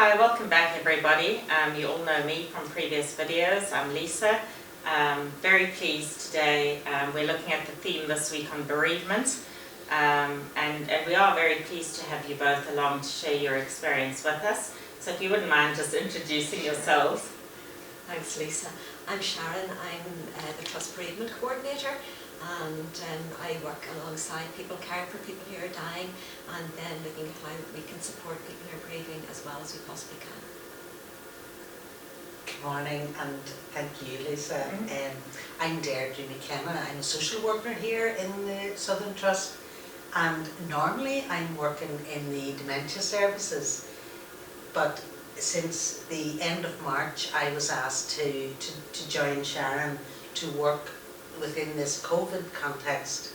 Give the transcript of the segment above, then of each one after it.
Hi, welcome back everybody. You all know me from previous videos. I'm Lisa. Very pleased today. We're looking at the theme this week on bereavement. And we are very pleased to have you both along to share your experience with us. So if you wouldn't mind just introducing yourselves. Thanks, Lisa. I'm Sharon. I'm the Trust Bereavement Coordinator, and I work alongside people caring for people who are dying, and then looking at how we can support people who are grieving as well as we possibly can. Good morning, and thank you, Lisa. I'm Deirdre. I'm a social worker here in the Southern Trust, and normally I'm working in the dementia services, but since the end of March I was asked to join Sharon to work within this COVID context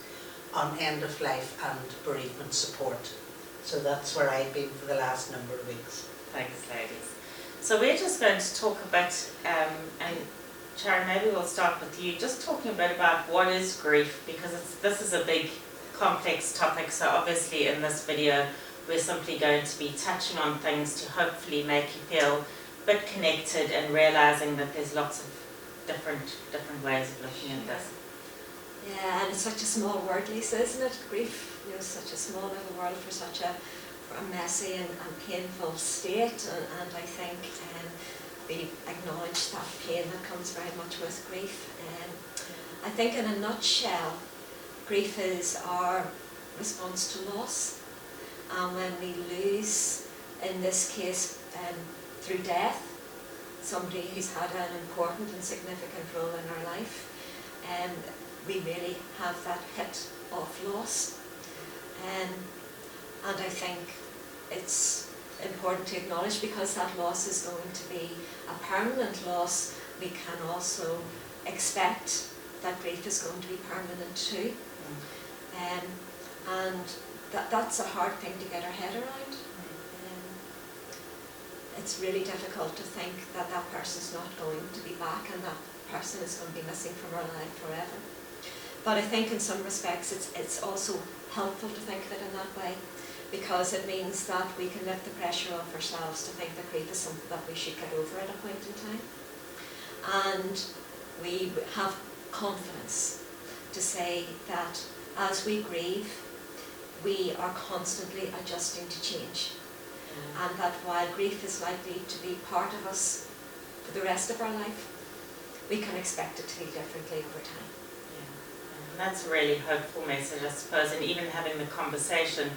on end of life and bereavement support. So that's where I've been for the last number of weeks. Thanks, ladies. So we're just going to talk a bit, and Sharon, maybe we'll start with you, just talking a bit about what is grief, because this is a big complex topic. So obviously in this video we're simply going to be touching on things to hopefully make you feel a bit connected and realizing that there's lots of different ways of looking at this. Yeah, and it's such a small word, Lisa, isn't it? Grief, such a small little word for such a messy and painful state, and I think we acknowledge that pain that comes very much with grief. I think in a nutshell, grief is our response to loss. And when we lose, in this case through death, somebody who's had an important and significant role in our life, we really have that hit of loss. And I think it's important to acknowledge, because that loss is going to be a permanent loss, we can also expect that grief is going to be permanent too. And that's a hard thing to get our head around. It's really difficult to think that that person's not going to be back and that person is going to be missing from our life forever. But I think in some respects it's also helpful to think of it in that way, because it means that we can lift the pressure off ourselves to think that grief is something that we should get over at a point in time. And we have confidence to say that as we grieve, we are constantly adjusting to change. And that while grief is likely to be part of us for the rest of our life, we can expect it to be differently over time. Yeah. And that's a really hopeful message, I suppose, and even having the conversation,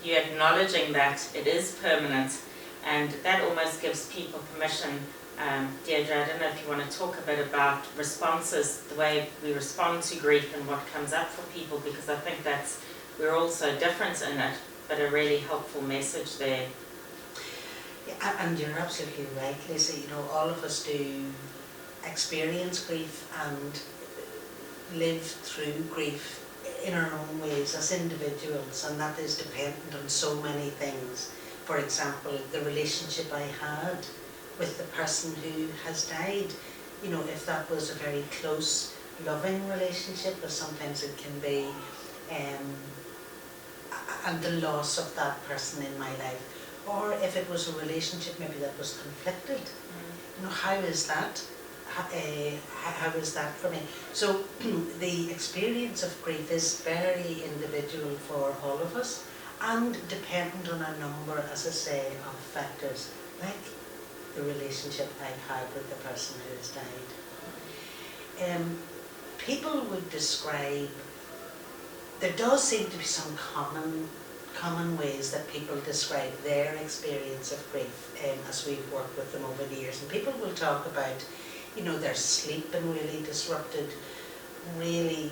you acknowledging that it is permanent, and that almost gives people permission. Deirdre, I don't know if you want to talk a bit about responses, the way we respond to grief and what comes up for people, because I think we're all so different in it, but a really helpful message there. Yeah, and you're absolutely right, Lisa. All of us do experience grief and live through grief in our own ways as individuals, and that is dependent on so many things. For example, the relationship I had with the person who has died, if that was a very close, loving relationship, as sometimes it can be, and the loss of that person in my life. Or if it was a relationship maybe that was conflicted, how is that? How is that for me? So the experience of grief is very individual for all of us, and dependent on a number, as I say, of factors, like the relationship I've had with the person who has died. People would describe, there does seem to be some common ways that people describe their experience of grief as we've worked with them over the years. And people will talk about, their sleep being really disrupted, really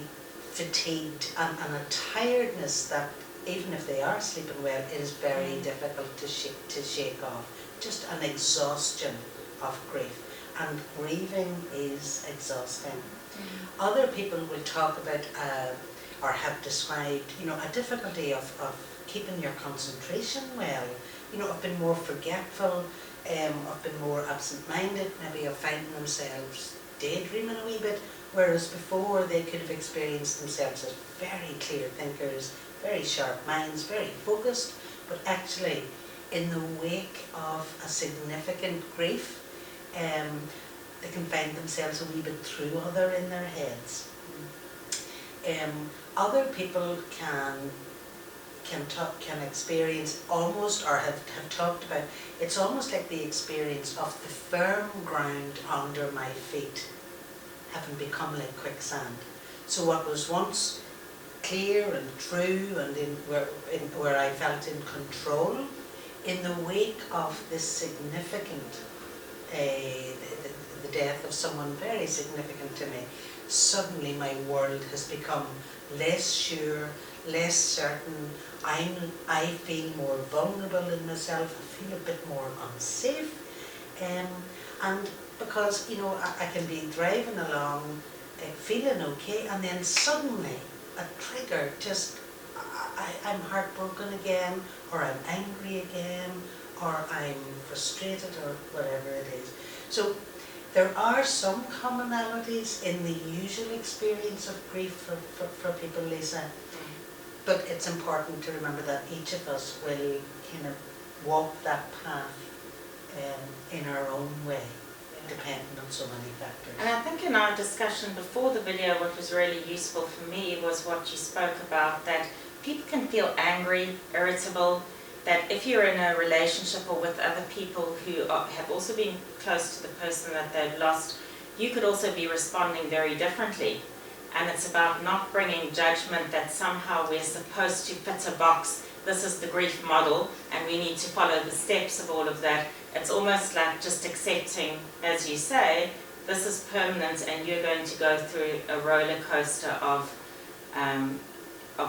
fatigued, and a tiredness that even if they are sleeping well, it is very difficult to shake off. Just an exhaustion of grief. And grieving is exhausting. Other people will talk about or have described, a difficulty of keeping your concentration well. Have been more forgetful, have been more absent-minded, maybe of finding themselves daydreaming a wee bit, whereas before they could have experienced themselves as very clear thinkers, very sharp minds, very focused, but actually in the wake of a significant grief, they can find themselves a wee bit through other in their heads. Other people can experience almost, or have talked about, it's almost like the experience of the firm ground under my feet having become like quicksand. So what was once clear and true and where I felt in control, in the wake of this significant, the death of someone very significant to me, suddenly my world has become less sure, less certain. I feel more vulnerable in myself. I feel a bit more unsafe, and because I can be driving along, feeling okay, and then suddenly a trigger, just I'm heartbroken again, or I'm angry again, or I'm frustrated, or whatever it is. So there are some commonalities in the usual experience of grief for people, Lisa, but it's important to remember that each of us will kind of walk that path in our own way, depending on so many factors. And I think in our discussion before the video, what was really useful for me was what you spoke about, that people can feel angry, irritable, that if you're in a relationship or with other people who have also been close to the person that they've lost, you could also be responding very differently. And it's about not bringing judgment that somehow we're supposed to fit a box. This is the grief model and we need to follow the steps of all of that. It's almost like just accepting, as you say, this is permanent and you're going to go through a roller coaster of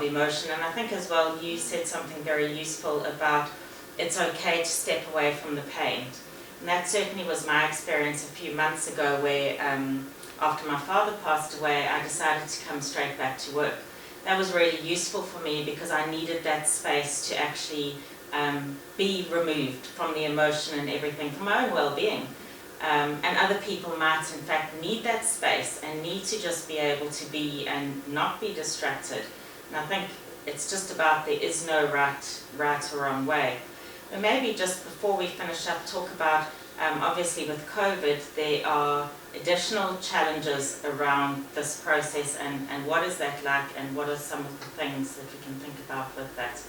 emotion. And I think as well you said something very useful about it's okay to step away from the pain. And that certainly was my experience a few months ago where after my father passed away I decided to come straight back to work. That was really useful for me because I needed that space to actually be removed from the emotion and everything for my own well-being. And other people might in fact need that space and need to just be able to be and not be distracted. And I think it's just about there is no right or wrong way. But maybe just before we finish up, talk about, obviously with COVID, there are additional challenges around this process and what is that like and what are some of the things that we can think about with that?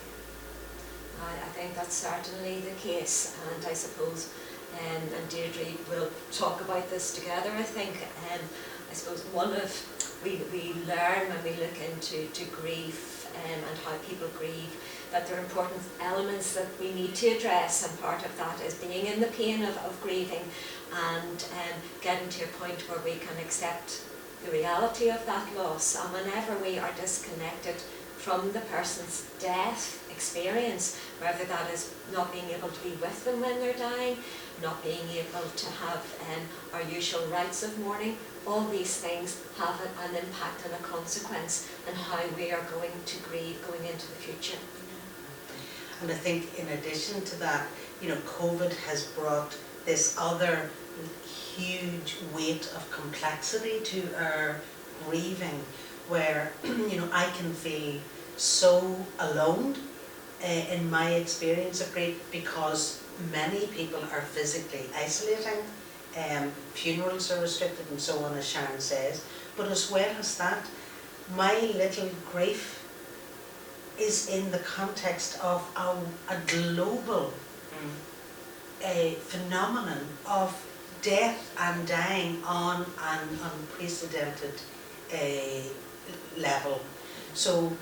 I think that's certainly the case, and I suppose and Deirdre will talk about this together. I think I suppose we learn when we look into grief and how people grieve, that there are important elements that we need to address, and part of that is being in the pain of grieving and getting to a point where we can accept the reality of that loss. And whenever we are disconnected from the person's death experience, whether that is not being able to be with them when they're dying, not being able to have our usual rites of mourning, all these things have an impact and a consequence on how we are going to grieve going into the future. And I think in addition to that, COVID has brought this other huge weight of complexity to our grieving, where I can feel so alone in my experience of grief because many people are physically isolating, funerals are restricted and so on, as Sharon says, but as well as that, my little grief is in the context of a global phenomenon of death and dying on an unprecedented level. So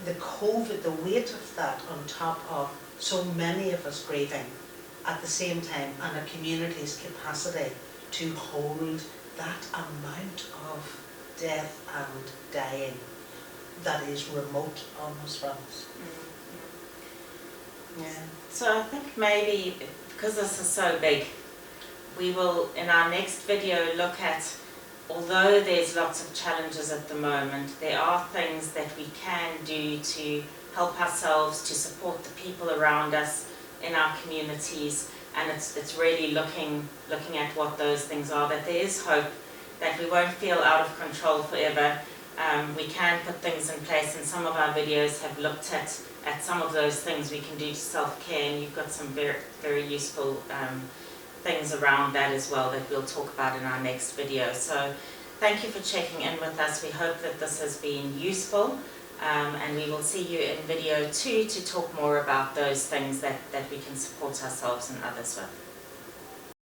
the COVID, the weight of that on top of so many of us grieving at the same time, and a community's capacity to hold that amount of death and dying that is remote almost from us. Yeah. So I think maybe, because this is so big, we will in our next video look at, although there's lots of challenges at the moment, there are things that we can do to help ourselves, to support the people around us in our communities, and it's really looking at what those things are, that there is hope, that we won't feel out of control forever, we can put things in place, and some of our videos have looked at some of those things we can do to self-care, and you've got some very, very useful things around that as well that we'll talk about in our next video. So thank you for checking in with us. We hope that this has been useful, and we will see you in video 2 to talk more about those things that we can support ourselves and others with.